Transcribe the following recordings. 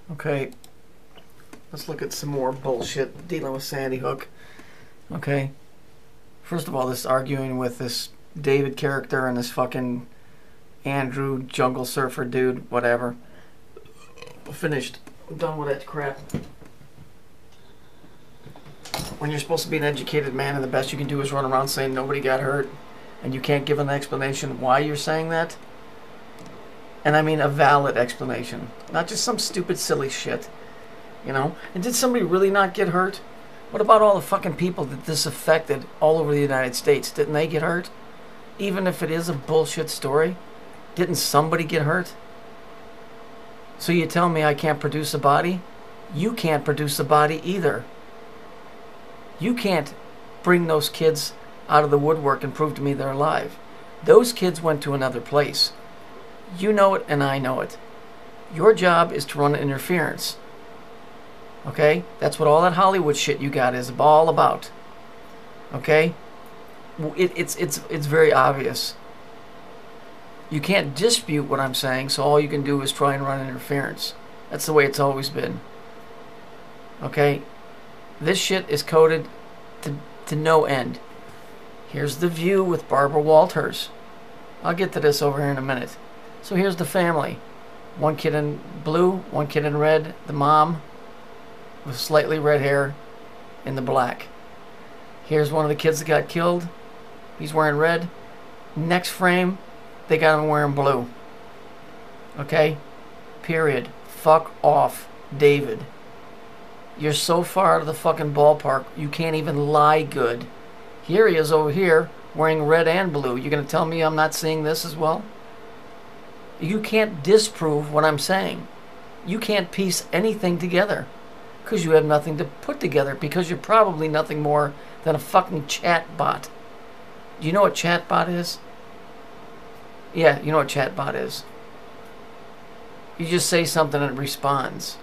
Okay, let's look at some more bullshit dealing with Sandy Hook. Okay, first of all, this arguing with this David character and this fucking Andrew jungle surfer dude, whatever. Finished. I'm done with that crap. When you're supposed to be an educated man and the best you can do is run around saying nobody got hurt, and you can't give an explanation why you're saying that, and I mean a valid explanation, not just some stupid silly shit, you know? And did somebody really not get hurt? What about all the fucking people that this affected all over the United States? Didn't they get hurt? Even if it is a bullshit story, didn't somebody get hurt? So you tell me I can't produce a body? You can't produce a body either. You can't bring those kids out of the woodwork and prove to me they're alive. Those kids went to another place. You know it and I know it. Your job is to run interference. Okay? That's what all that Hollywood shit you got is all about. Okay? It's very obvious. You can't dispute what I'm saying, so all you can do is try and run interference. That's the way it's always been. Okay? This shit is coded to no end. Here's The View with Barbara Walters. I'll get to this over here in a minute. So here's the family. One kid in blue, one kid in red. The mom with slightly red hair in the black. Here's one of the kids that got killed. He's wearing red. Next frame, they got him wearing blue. Okay? Period. Fuck off, David. You're so far out of the fucking ballpark, you can't even lie good. Here he is over here, wearing red and blue. You're going to tell me I'm not seeing this as well? You can't disprove what I'm saying. You can't piece anything together. Because you have nothing to put together. Because you're probably nothing more than a fucking chat bot. Do you know what chat bot is? Yeah, you know what chat bot is. You just say something and it responds.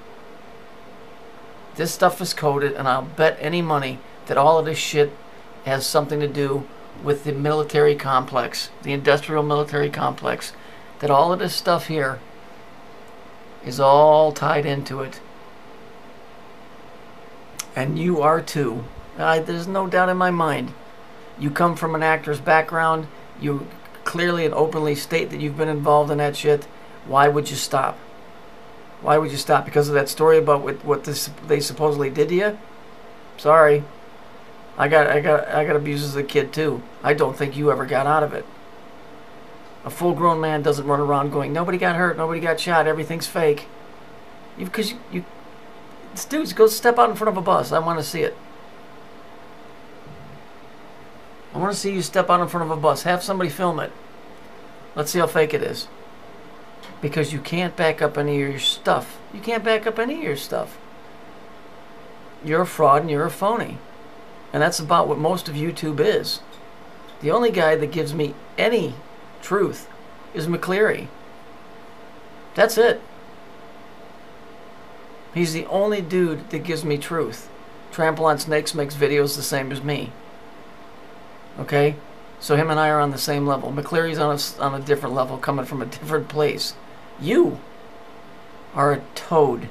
This stuff is coded, and I'll bet any money that all of this shit has something to do with the military complex, the industrial military complex, that all of this stuff here is all tied into it. And you are too. There's no doubt in my mind. You come from an actor's background. You clearly and openly state that you've been involved in that shit. Why would you stop? Why would you stop? Because of that story about what they supposedly did to you? Sorry. I got abused as a kid too. I don't think you ever got out of it. A full-grown man doesn't run around going, nobody got hurt, nobody got shot, everything's fake. Because dudes, go step out in front of a bus. I want to see it. I want to see you step out in front of a bus. Have somebody film it. Let's see how fake it is. Because you can't back up any of your stuff. You can't back up any of your stuff. You're a fraud and you're a phony. And that's about what most of YouTube is. The only guy that gives me any truth is McCleary. That's it. He's the only dude that gives me truth. Trample on Snakes makes videos the same as me. Okay? So him and I are on the same level. McCleary's on a different level, coming from a different place. You are a toad.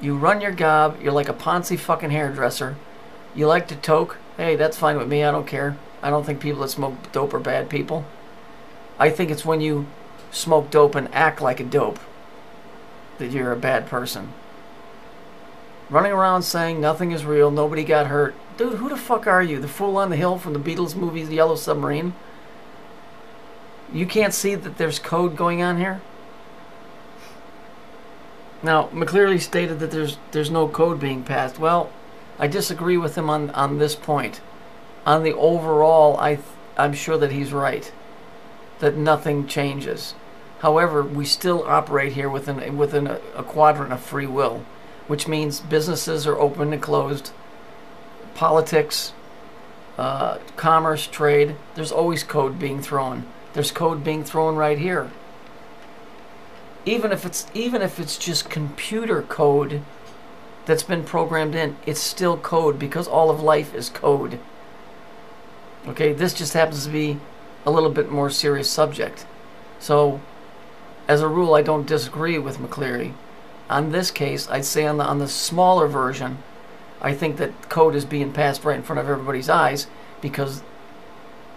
You run your gob. You're like a Ponzi fucking hairdresser. You like to toke. Hey, that's fine with me. I don't care. I don't think people that smoke dope are bad people. I think it's when you smoke dope and act like a dope that you're a bad person. Running around saying nothing is real, nobody got hurt. Dude, who the fuck are you? The fool on the hill from the Beatles movie, The Yellow Submarine? You can't see that there's code going on here? Now, McCleary stated that there's no code being passed. Well, I disagree with him on this point. On the overall, I'm sure that he's right. That nothing changes. However, we still operate here within a quadrant of free will, which means businesses are open and closed. Politics, commerce, trade, there's always code being thrown. There's code being thrown right here. Even if it's just computer code that's been programmed in, it's still code because all of life is code. Okay, this just happens to be a little bit more serious subject. So as a rule, I don't disagree with McCleary. On this case, I'd say on the smaller version, I think that code is being passed right in front of everybody's eyes, because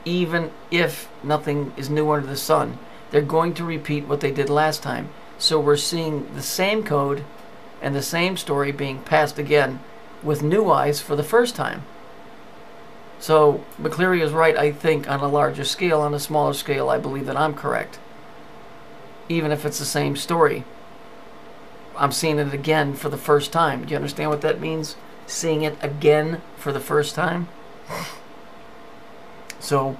even if nothing is new under the sun, they're going to repeat what they did last time. So we're seeing the same code and the same story being passed again with new eyes for the first time. So McCleary is right, I think, on a larger scale. On a smaller scale, I believe that I'm correct. Even if it's the same story, I'm seeing it again for the first time. Do you understand what that means? Seeing it again for the first time? So,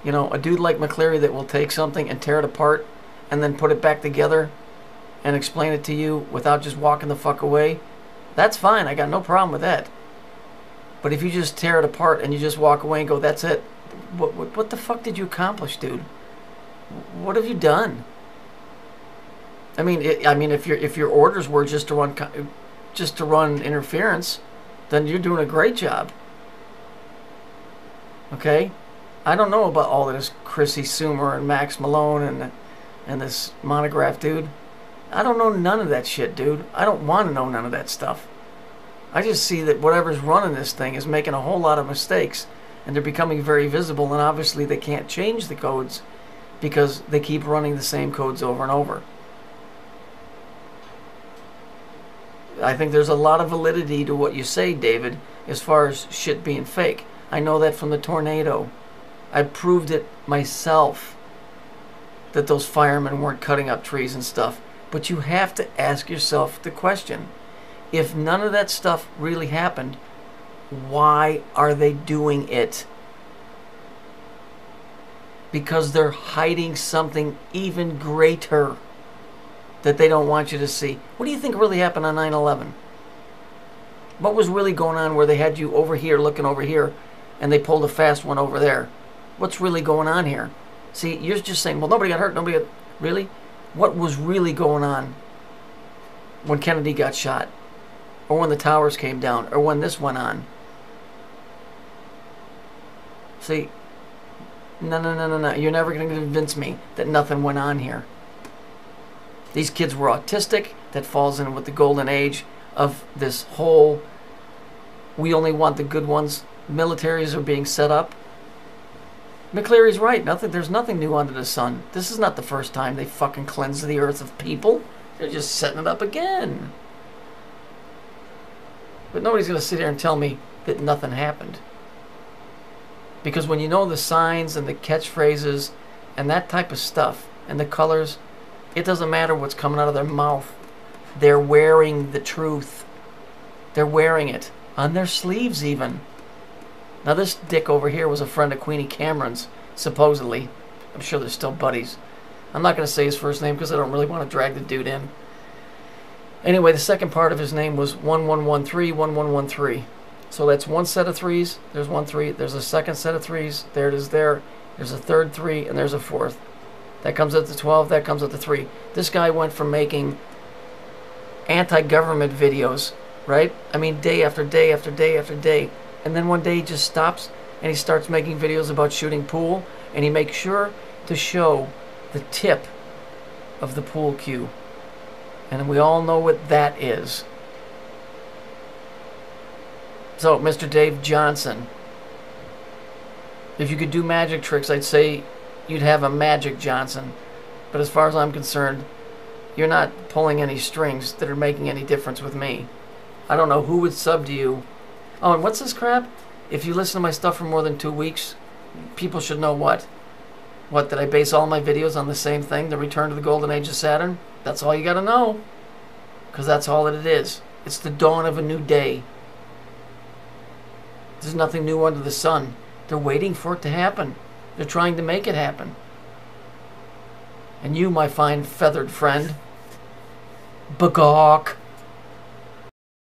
you know, a dude like McCleary that will take something and tear it apart and then put it back together and explain it to you without just walking the fuck away, that's fine. I got no problem with that. But if you just tear it apart and you just walk away and go, that's it, what the fuck did you accomplish, dude? What have you done? I mean, if your orders were just to run interference, then you're doing a great job. Okay, I don't know about all of this Chrissy Sumer and Max Malone and this Monograph dude. I don't know none of that shit, dude. I don't want to know none of that stuff. I just see that whatever's running this thing is making a whole lot of mistakes, and they're becoming very visible, and obviously they can't change the codes because they keep running the same codes over and over. I think there's a lot of validity to what you say, David, as far as shit being fake. I know that from the tornado. I proved it myself that those firemen weren't cutting up trees and stuff. But you have to ask yourself the question, if none of that stuff really happened, why are they doing it? Because they're hiding something even greater that they don't want you to see. What do you think really happened on 9/11? What was really going on where they had you over here looking over here and they pulled a fast one over there? What's really going on here? See, you're just saying, well, nobody got hurt, nobody got... Really? What was really going on when Kennedy got shot? Or when the towers came down? Or when this went on? See, no. You're never going to convince me that nothing went on here. These kids were autistic. That falls in with the golden age of this whole, we only want the good ones. Militaries are being set up. McCleary's right. There's nothing new under the sun. This is not the first time they fucking cleansed the earth of people. They're just setting it up again. But nobody's going to sit here and tell me that nothing happened. Because when you know the signs and the catchphrases and that type of stuff and the colors, it doesn't matter what's coming out of their mouth. They're wearing the truth. They're wearing it. On their sleeves even. Now this dick over here was a friend of Queenie Cameron's, supposedly. I'm sure they're still buddies. I'm not going to say his first name because I don't really want to drag the dude in. Anyway, the second part of his name was 11131113. So that's one set of threes. There's 1 3. There's a second set of threes. There it is there. There's a third 3, and there's a fourth. That comes up to 12. That comes up to 3. This guy went from making anti-government videos, right? I mean, day after day after day after day. And then one day he just stops and he starts making videos about shooting pool, and he makes sure to show the tip of the pool cue. And we all know what that is. So, Mr. Dave Johnson, if you could do magic tricks, I'd say you'd have a Magic Johnson. But as far as I'm concerned, you're not pulling any strings that are making any difference with me. I don't know who would sub to you. Oh, and what's this crap? If you listen to my stuff for more than 2 weeks, people should know what? What, that I base all my videos on the same thing, the return to the golden age of Saturn? That's all you gotta know. Because that's all that it is. It's the dawn of a new day. There's nothing new under the sun. They're waiting for it to happen. They're trying to make it happen. And you, my fine feathered friend, Bagawk,